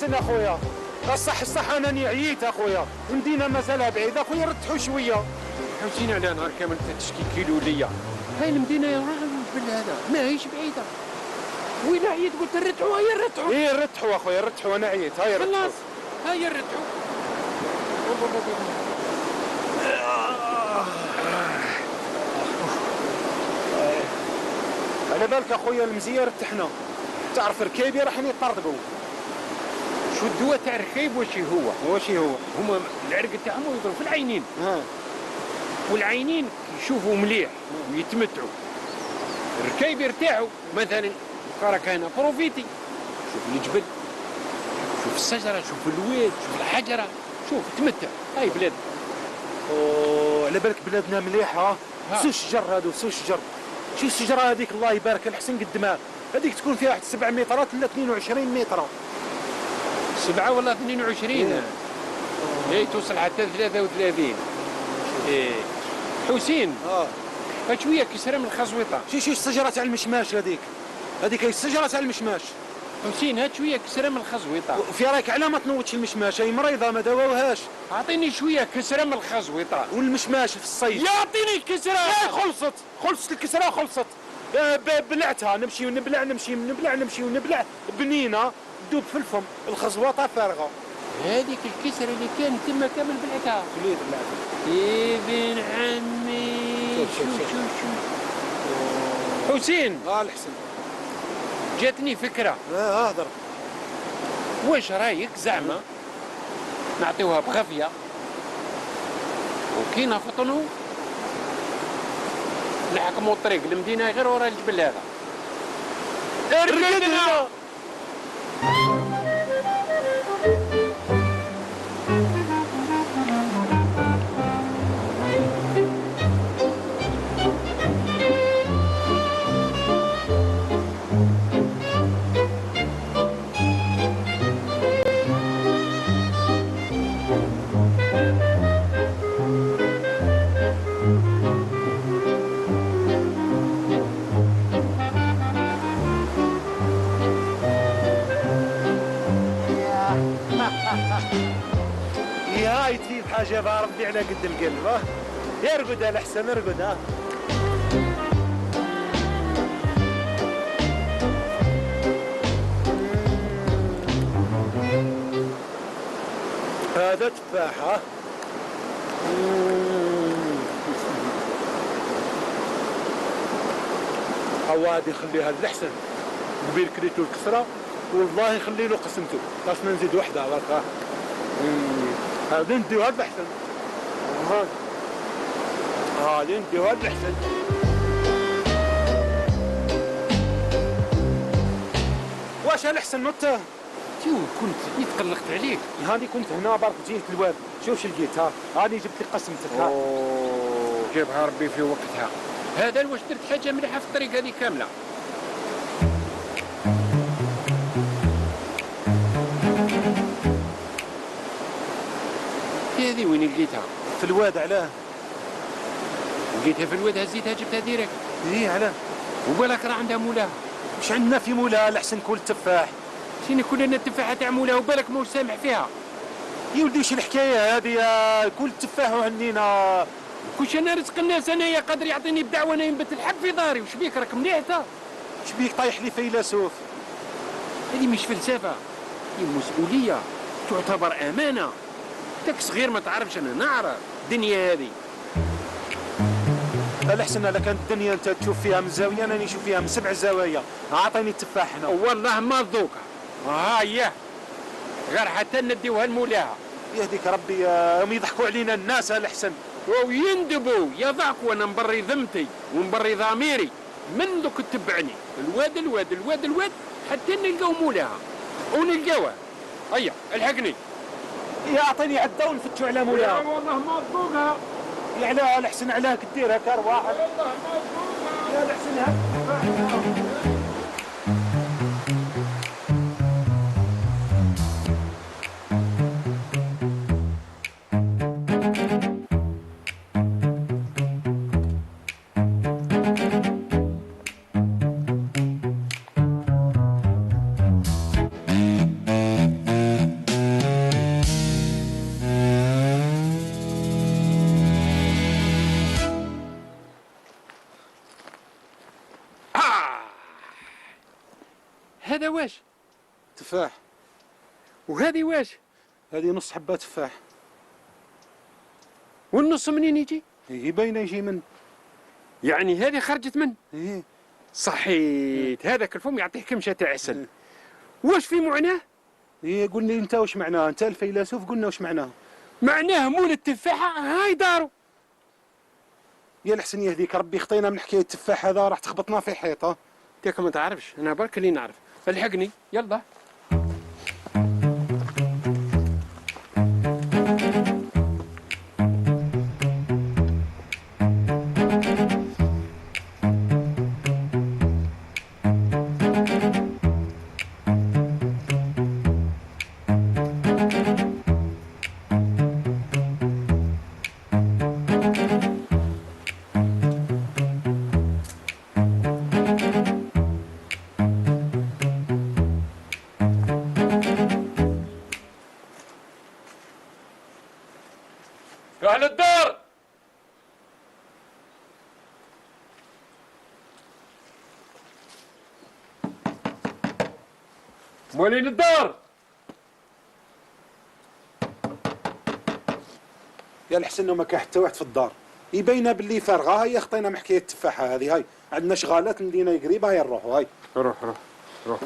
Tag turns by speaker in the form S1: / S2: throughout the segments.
S1: احسن اخويا. الصح انا عييت اخويا، المدينه مازالها بعيده اخويا، رتحوا شويه.
S2: حوسين على نهار كامل تشكي كيلو ليا. هاي المدينه يا راجل بالهذا ما هيش بعيده. وين عييت قلت نرتحوا، هيا نرتحوا.
S1: ايه رتحوا اخويا رتحوا، انا عييت. هاي رتحوا
S2: خلاص هيا نرتحوا.
S1: على بالك اخويا المزيه رتحنا، تعرف ركايبي راح يطردقوا.
S2: شو الدواء تاع الركايب واش هو؟ هما العرق تاعهم يضرب في العينين. والعينين يشوفوا مليح ويتمتعوا. الركايب يرتاحوا، مثلا راك هنا بروفيتي، شوف الجبل، شوف الشجره، شوف الواد، شوف الحجره، شوف تمتع. هاي بلاد.
S1: على بالك بلادنا مليحه. سو الشجر هادو، سو الشجر. شو الشجره هذيك الله يبارك الحسن قد ما هذيك تكون فيها واحد 7 مترات ولا 22 متر.
S2: 7 ولا 22. اي توصل حتى 33. ايه حسين. هاد شويه كسره من الخزويطه.
S1: شي الشجره تاع المشماش هذيك هي الشجره تاع المشماش.
S2: حسين هاد شويه كسره من الخزويطه.
S1: في رايك على ما تنوضش المشماش، هي مريضه ما داووهاش.
S2: اعطيني شويه كسره من الخزويطه.
S1: والمشماش في الصيف
S2: يعطيني كسره.
S1: خلصت الكسره خلصت. بلعتها، نمشي ونبلع بنينه تدوب في الفم، الخزوطه فارغه.
S2: هذيك الكسره اللي كانت تما كامل بلعتها.
S1: خليت بلعتها.
S2: ابن عمي. شو حسين.
S1: الحسن
S2: جاتني فكره.
S1: هضر.
S2: واش رايك زعما نعطيوها بخفيه وكي نفطنوا نحكموا الطريق المدينه غير ورا الجبل هذا. ارقدنا.
S1: هاي تفيد حاجه ربي على قد القلب. ارقد الاحسن ارقد. هذا تفاحه. عواد يخليها الاحسن، قبيل كريتو الكسره والله يخلي له قسمته. خاصنا نزيد وحده برك. هذا نديو هذا احسن. هذا نديو هذا احسن. واش الاحسن نوت؟
S2: شو كنت تقلقت عليك.
S1: هاني كنت هنا برك جيت الواد. شوف شو لقيت. هاني جبت لي قسمتك.
S2: جابها ربي في وقتها. هذا واش درت حاجه مليحه في الطريق هذه كامله. هذه وين لقيتها؟
S1: في الواد. علاه
S2: لقيتها في الواد هزيتها جبتها ديريكت.
S1: ايه علاه؟
S2: وبالك راه عندها مولاها.
S1: مش عندنا في مولاها الاحسن كل تفاح.
S2: شنو كلنا التفاحه تاع مولاها وبالك موش سامح فيها.
S1: يا ولدي وش الحكايه هذه؟ كل تفاح وهنينا.
S2: كلش انا رزق الناس، انايا قادر يعطيني بدع وانا ينبت الحب في داري. وش بيك راك مليح تا؟
S1: وش بيك طايح لي فيلسوف؟
S2: هذه مش فلسفه، هي مسؤوليه، تعتبر امانه. داك صغير ما تعرفش، انا نعرف الدنيا هذه.
S1: الاحسن الا كانت الدنيا انت تشوف فيها من زاويه انا نشوف فيها من 7 زوايا. اعطيني التفاح هنا.
S2: والله ما ذوقها. هيا غير حتى نديوها لمولاها.
S1: يهديك ربي. هم يضحكوا علينا الناس الاحسن
S2: ويندبوا يضحكوا. وانا مبري ذمتي ومبري ضميري من ذوك تبعني الواد حتى نلقاو مولاها ونلقاوها. هيا الحقني.
S1: اعطيني عده ونفتشوا على مولاها.
S2: والله ما ذوقها.
S1: يا علاه الاحسن علاه كديرها كارواح.
S2: والله ما ذوقها.
S1: يا الاحسن هاك.
S2: هذا واش؟
S1: تفاح.
S2: وهذه واش؟
S1: هذه نص حبة تفاح.
S2: والنص منين يجي؟
S1: هي باينة يجي من.
S2: يعني هذه خرجت من؟
S1: ايه.
S2: صحيت. هذاك الفم يعطيه كمشة تاع عسل. واش في معناه؟
S1: ايه قول لي انت واش معناه، انت الفيلسوف قلنا واش معناه.
S2: معناه مول التفاحة هاي دارو.
S1: يا الحسن يهديك ربي، خطينا من حكاية التفاح هذا راح تخبطنا في حيطة.
S2: انت ما تعرفش، انا برك اللي نعرف. الحقني يلا. أهل الدار، موالين الدار.
S1: يا الحسن ما كان حتى واحد في الدار، يبينا باللي فارغه. هيا خطينا من حكايه التفاحه هذه. هاي عندنا شغالات مدينه قريبه، هيا نروحوا. هاي
S2: روح روح روح.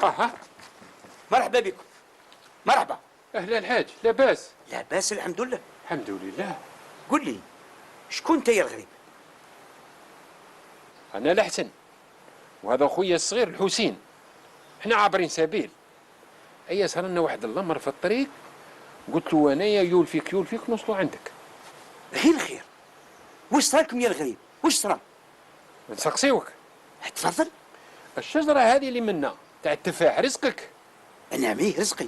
S2: اها،
S3: مرحبا بكم. مرحبا.
S2: اهلا الحاج، لاباس؟
S3: لاباس الحمد لله.
S2: الحمد لله.
S3: قل لي شكون انت يا الغريب؟
S2: انا الحسن، وهذا خويا الصغير الحسين. احنا عابرين سبيل. اي صار لنا واحد الامر في الطريق، قلت له انايا يول فيك نوصلوا عندك.
S3: غير الخير. واش صاركم يا الغريب؟ واش صرا؟
S2: نسقسيوك.
S3: تفضل.
S2: الشجره هذه اللي منا تاع التفاح رزقك.
S3: نعم ايه رزقي.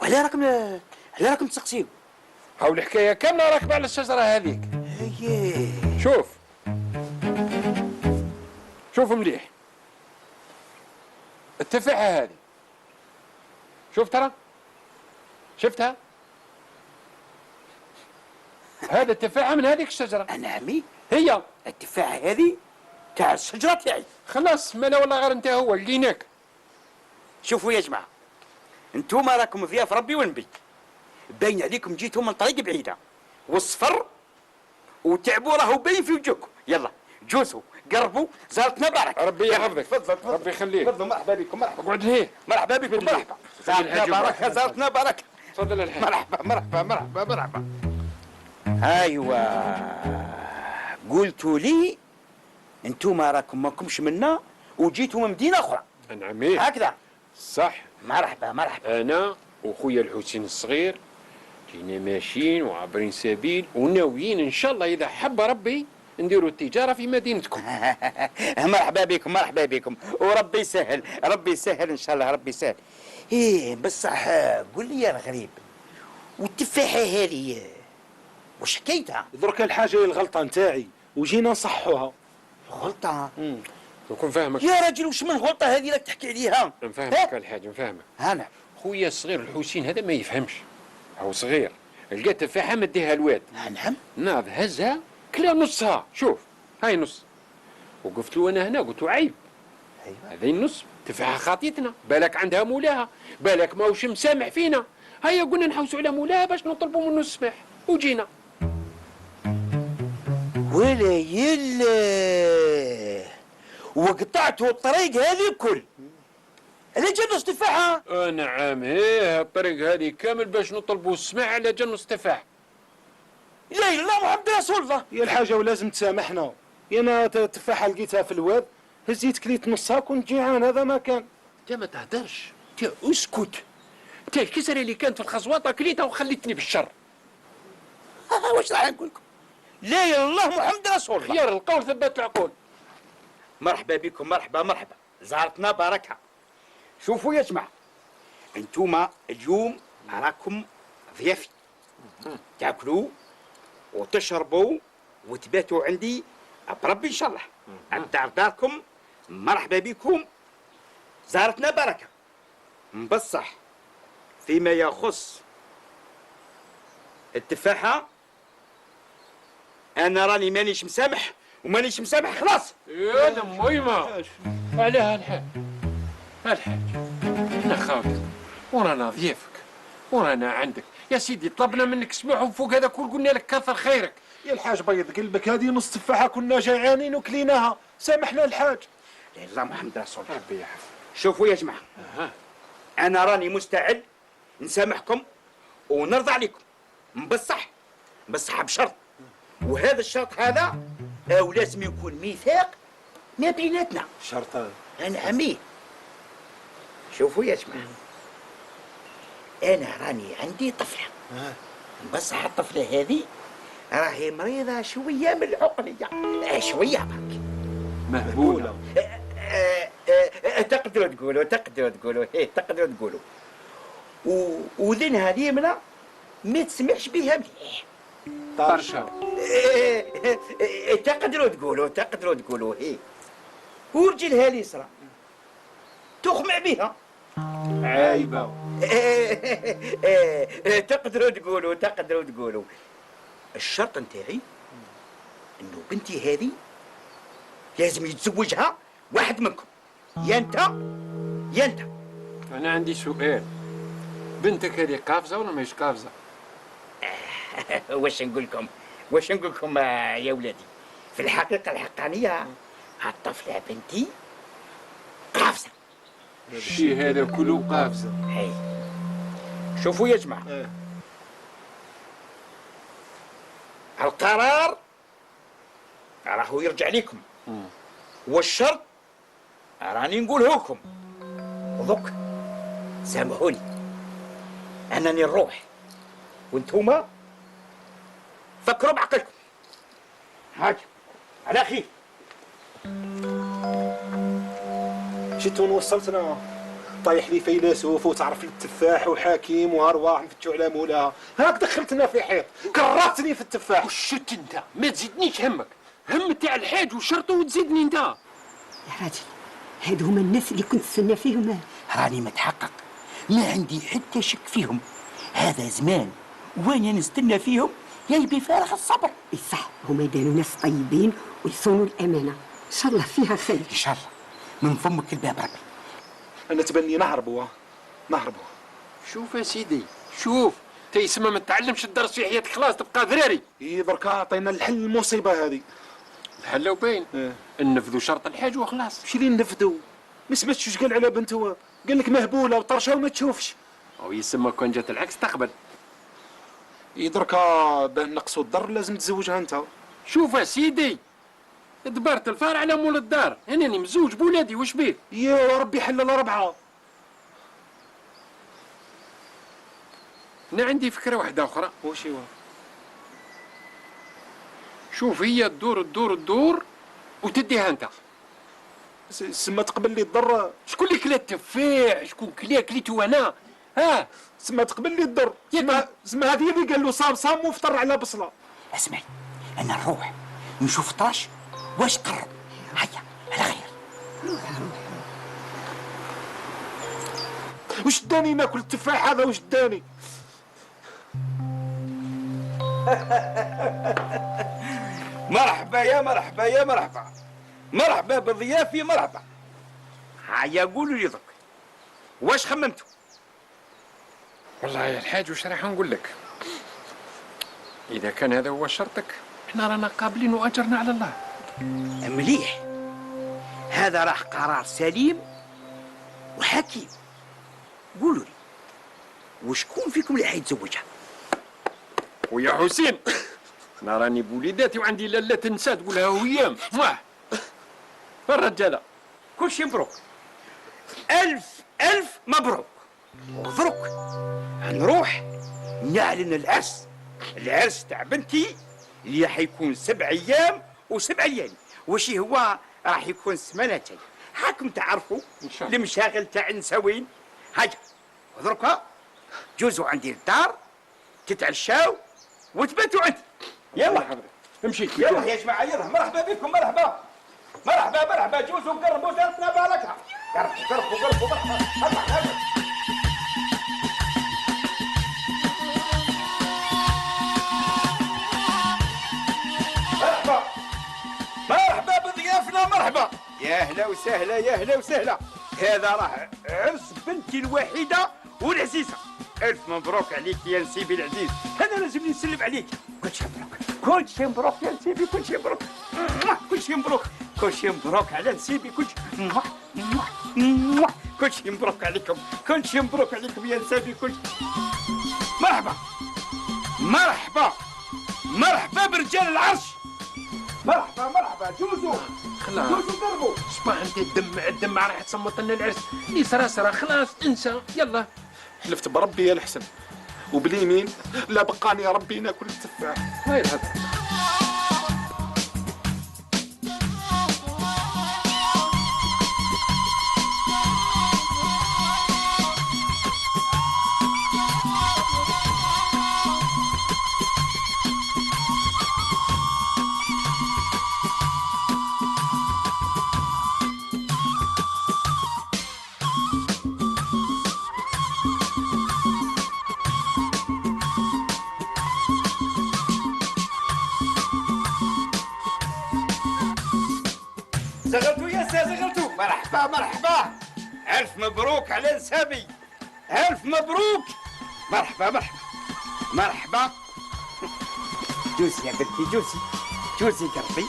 S3: وعلى راكم تسقسيو؟
S2: هاو الحكايه كامله راكبه على الشجره هذيك.
S3: ايه.
S2: شوف مليح. التفاحه هذه شوف ترى، شفتها؟ هذا التفاحه من هذيك الشجره.
S3: نعم
S2: هي
S3: التفاحه هذه تاع الشجره تاعي.
S2: خلاص، ما لا والله غير انت هو لقيناك.
S3: شوفوا يا جماعه، انتوما راكم فيها في ربي ونبي. باين عليكم جيتوا من طريق بعيده والصفر وتعبوا راهو باين في وجهكم. يلا جوزوا قربوا، زارتنا بارك.
S2: ربي يحفظك.
S3: تفضل
S2: ربي يخليك.
S3: تفضلوا. مرحبا بكم. مرحبا.
S2: اقعد هنا.
S3: مرحبا بكم. مرحبا. زارتنا بركه. زارتنا بركه.
S2: تفضل الحاج.
S3: مرحبا. ايوا، قلتوا لي انتوما راكم ماكمش منا وجيتوا من مدينه اخرى.
S2: نعم
S3: هكذا
S2: صح.
S3: مرحبا.
S2: انا وخويا الحسين الصغير جينا ماشيين وعابرين سبيل وناويين ان شاء الله اذا حب ربي نديروا التجاره في مدينتكم.
S3: مرحبا بكم وربي يسهل. ربي يسهل ان شاء الله. ربي يسهل. ايه بصح قول لي يا الغريب، والتفاحه هذه وش حكايتها؟
S1: درك الحاجه هي الغلطه نتاعي وجينا نصحوها.
S3: غلطه؟
S2: نكون فاهمك
S3: يا راجل. وش من غلطه هذه راك تحكي عليها؟
S2: نفهمك الحاج، نفهمك.
S3: انا
S2: خويا الصغير الحسين هذا ما يفهمش، هو صغير. لقى تفاحه مديها الواد.
S3: نعم.
S2: ناض هزها كلا نصها. شوف هاي نص. وقفت له انا هنا قلت له عيب.
S3: ايوه
S2: هذه النص تفاحه خاطيتنا، بالك عندها مولاها، بالك ماهوش مسامح فينا. هيا قلنا نحوسوا على مولاها باش نطلبوا منه السماح وجينا.
S3: ولا يلا وقطعتوا الطريق هذه كل على جنس تفاحه.
S2: نعم ايه، الطريق هذه كامل باش نطلبوا السماح على جنس تفاح.
S3: لا اله الا الله محمد رسول الله.
S1: هي الحاجه ولازم تسامحنا. انا تفاحه لقيتها في الواد، هزيت كليت نصها، كنت جيعان. هذا ما كان.
S2: انت ما تهدرش، انت اسكت. انت الكسره اللي كانت في الخزواطه كليتها وخليتني بالشر.
S3: واش راح نقول لكم؟ لا اله الا الله محمد رسول الله.
S2: خيار القول ثبات العقول.
S3: مرحبا بكم. مرحبا. زارتنا بركه. شوفوا يا جماعه، انتوما اليوم راكم ضيافي، تاكلوا وتشربوا وتباتوا عندي بربي ان شاء الله. الدار داركم. مرحبا بكم. زارتنا بركه. بصح فيما يخص التفاحه انا راني مانيش مسامح، ومانيش مسامح خلاص.
S2: يا الميمه عليها الحال. الحاج انا خاوتك ورانا ضيافك ورانا عندك يا سيدي. طلبنا منك سماح وفوق هذا كل قلنا لك كثر خيرك.
S1: يا الحاج بيض قلبك، هذه نص تفاحه كنا جيعانين وكليناها، سامحنا الحاج.
S3: لا الله محمد رسول الله.
S2: ربي يحفظك.
S3: شوفوا يا جماعه، انا راني مستعد نسامحكم ونرضى عليكم، بصح بشرط، وهذا الشرط هذا او لازم يكون ميثاق ما بيناتنا.
S1: شرط
S3: انا عميه. شوفوا يا جماعه، انا راني عندي طفله، بصح الطفله هذه راهي مريضه شويه من العقليه، شويه برك
S2: مهبوله.
S3: تقدروا تقولوا وذنها اليمنى ما تسمعش بها مليح
S2: برشا.
S3: تقدروا تقولوا هي، ورجلها اليسرى تخمع بها
S2: عايبه.
S3: تقدروا تقولوا الشرط نتاعي انه بنتي هذه لازم يتزوجها واحد منكم، يا انت يا انت.
S2: انا عندي سؤال، بنتك هذه قافزه ولا ماهيش قافزه؟
S3: واش نقول لكم يا ولادي، في الحقيقه الحقانيه الطفله بنتي قافزه.
S2: الشيء هذا كله قافزه.
S3: هاي شوفوا يا جماعه، القرار راهو يرجع لكم، والشرط راني نقوله لكم. ودوك سامحوني انني نروح، وانتوما فكروا بعقلكم. هاك على خير.
S1: جيت وين وصلتنا؟ طايح لي فيلسوف وتعرف لي التفاح وحكيم وارواح نفتشوا على مولاها، هاك دخلتنا في حيط، كرهتني في التفاح.
S2: وشت انت ما تزيدنيش همك، هم تاع الحاج وشرطه وتزيدني انت.
S4: يا راجل هادو هما الناس اللي كنت تستنى فيهم.
S3: راني متحقق، ما عندي حتى شك فيهم. هذا زمان وانا نستنى فيهم جاي بفارغ الصبر.
S4: صح هما يبانوا ناس طيبين ويصونوا الامانه، ان شاء الله فيها خير.
S3: ان شاء الله من فمك الباب ربي.
S1: انا تبني نهربوا.
S2: شوف يا سيدي شوف، تيسمى ما تعلمش الدرس في حياتك خلاص تبقى ذراري.
S1: دركا عطينا الحل المصيبه هذه.
S2: الحل وبين ننفذوا شرط الحاج وخلاص.
S1: ماشي اللي نفدوا، ما سمعتش واش قال على بنته، قال لك مهبوله وطرشه وما تشوفش.
S2: او يسمى كون جات العكس تقبل.
S1: دركا باه نقصوا الضر لازم تزوجها انت.
S2: شوف يا سيدي، دبرت الفار على مول الدار، انني مزوج بولادي واش بيه؟
S1: يا ربي حلل ربعه.
S2: انا عندي فكره واحده اخرى.
S1: واش هو؟
S2: شوف هي تدور وتديها انت.
S1: سما تقبل لي الضر.
S2: شكون اللي كلا التفاح؟ شكون كليتو انا؟ ها
S1: سما تقبل لي الضر. سما هذه اللي قال له صام وفطر على بصله.
S3: اسمعي، انا نروح نشوف طرش واش قرب. هيا على خير.
S1: وش داني ناكل التفاح هذا؟ وش داني؟
S3: مرحبا يا مرحبا يا مرحبا، مرحبا بضيافي مرحبا. هيا قولوا لي ضك واش خممتوا؟
S2: والله يا الحاج واش راح نقول لك، اذا كان هذا هو شرطك احنا رانا قابلين واجرنا على الله.
S3: مليح، هذا راح قرار سليم وحكيم. قولوا لي وشكون فيكم اللي حيتزوجها؟
S2: ويا حسين انا راني بوليداتي وعندي لاله تنسى تقولها ويام صح. الرجاله
S3: كل شيء مبروك، ألف مبروك. ودروك نروح نعلن العرس تاع بنتي اللي حيكون 7 أيام و7 ليالي. وش هو راح يكون سمانتين. حاكم تعرفوا المشاغل تاع النساوين. هاجا ودروكا جوزوا عندي الدار، تتعشاو وتباتوا عندي. يلا
S2: امشي
S3: يلا يا جماعه، يلا مرحبا بكم، مرحبا جوزوا قربوا دارتنا بالكها. قربوا مرحبا. مرحبا بضيافنا، مرحبا. يا اهلا وسهلا. هذا راه عرس بنتي الوحيده والعزيزه. الف مبروك عليك يا نسيبي العزيز، انا لازم نسلم عليك. كل شيء مبروك، كل شيء مبروك يا نسيبي، كل شيء مبروك، كل شيء مبروك، كل شيء مبروك على نسيبي، كل شيء كل شيء مبروك عليكم، كل شيء مبروك عليكم يا نسيبي، كل شيء. مرحبا مرحبا مرحبا برجال العرش، مرحبا مرحبا. جوزوا جوزوا قربوا.
S2: صباح انت الدم راح تصمت لنا العرس اللي سرا خلاص انسى يلا.
S1: حلفت بربي يا الحسن وباليمين لا بقاني يا ربي ناكل التفاح.
S2: هاي الهدف.
S3: زغلتوا يا سا زغلتوا. مرحبا مرحبا، الف مبروك على نسابي، الف مبروك. مرحبا مرحبا مرحبا. جوزي يا بنتي، جوزي جوزي قلبي.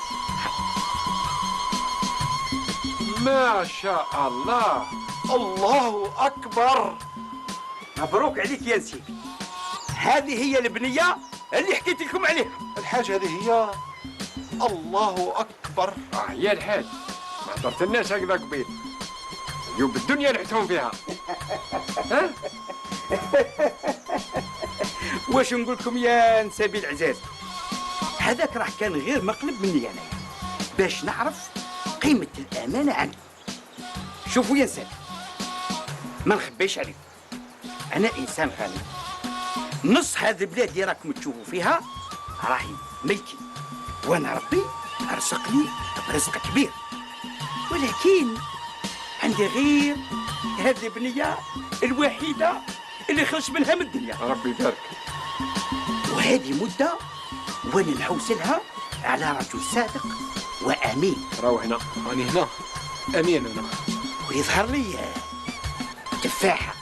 S2: ما شاء الله.
S1: الله اكبر.
S3: مبروك عليك يا نسيبي. هذه هي البنيه اللي حكيت لكم عليها.
S1: الحاجه هذه هي. الله اكبر.
S2: يا الحاج ما حضرت الناس هكذا قبيل، اليوم بالدنيا لحتهم فيها. ها؟
S3: واش نقول لكم يا نسابي العزاز، هذاك راح كان غير مقلب مني انا باش نعرف قيمه الامانه عندي. شوفوا يا نسابي، ما نخبيش عليكم، انا انسان غني، نص هذه البلاد اللي راكم تشوفوا فيها راهي ملكي، وانا ربي ارزقني برزق كبير، ولكن عندي غير هذه البنيه الوحيده اللي خرج منها من الدنيا.
S2: ربي يبارك.
S3: وهذه مده وانا نحوس لها على رجل صادق وامين.
S2: راهو هنا
S1: راني هنا امين انا.
S3: ويظهر لي تفاحه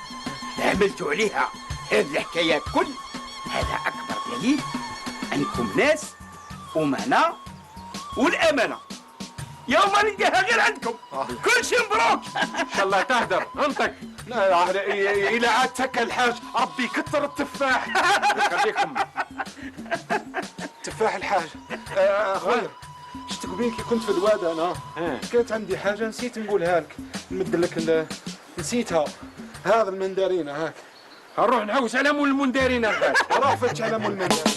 S3: عملتوا عليها هذه الحكايه كل هذا اكبر دليل انكم ناس امناء، والامانه يوم ما نلقاها غير عندكم. كل شيء مبروك.
S2: ان شاء الله تهدر انطق.
S1: لا الى عاد تكل الحاج ربي يكثر التفاح.
S2: خليكم.
S1: تفاح الحاج. اخويا شفت قبيل كي كنت في الواد انا كانت عندي حاجه نسيت نقولها لك، نمد لك نسيتها. هذا المندرينه هاك.
S2: نروح نحوس على مول المندارين الحاج.
S1: روح فتش على مول المندرينه.